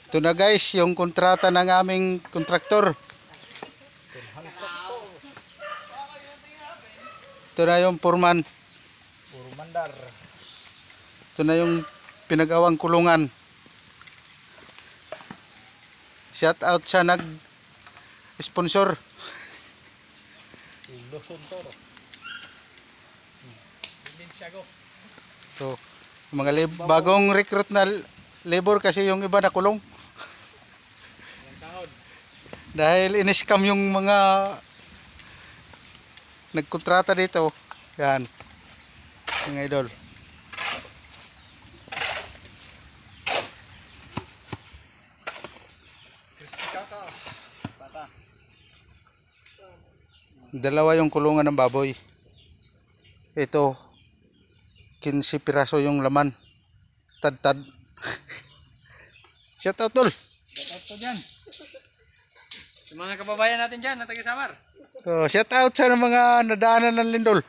Ito na guys, yung kontrata ng aming kontraktor. Ito na yung foreman. Purmandar. Ito na yung pinag-awang kulungan. Shout out sa nag-sponsor. Si Luzon Toro. Si Binsyago. So, mga bagong recruit na labor kasi yung iba nakulong. Dahil in-scam yung mga nagkontrata dito. Yan. Mga idol. Dalawa yung kulungan ng baboy. Ito 15 piraso yung laman. Tad-tad. Shout out tol. Shout out to dyan. Sa mga kababayan natin dyan na taga-Samar. So, shout out sa mga nadaanan ng lindol.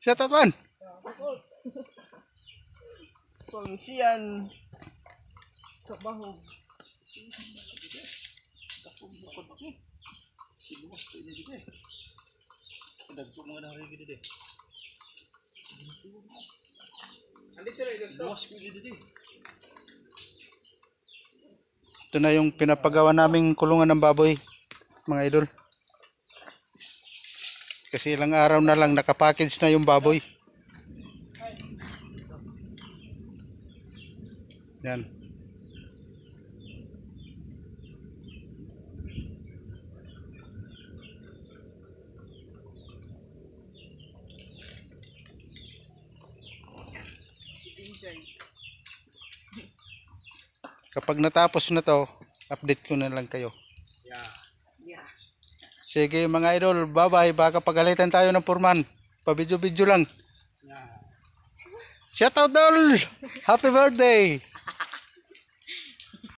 Shout out man. Pangsiyan. Trabaho. Ito na yung pinapagawa naming kulungan ng baboy, mga idol. Kasi ilang araw na lang nakapackage na yung baboy. Yan. Kapag natapos na to, update ko na lang kayo. Yeah. Sige mga idol, bye bye. Baka pagalitan tayo ng foreman. Pa-video-video lang. Yeah. Shout out all! Happy birthday!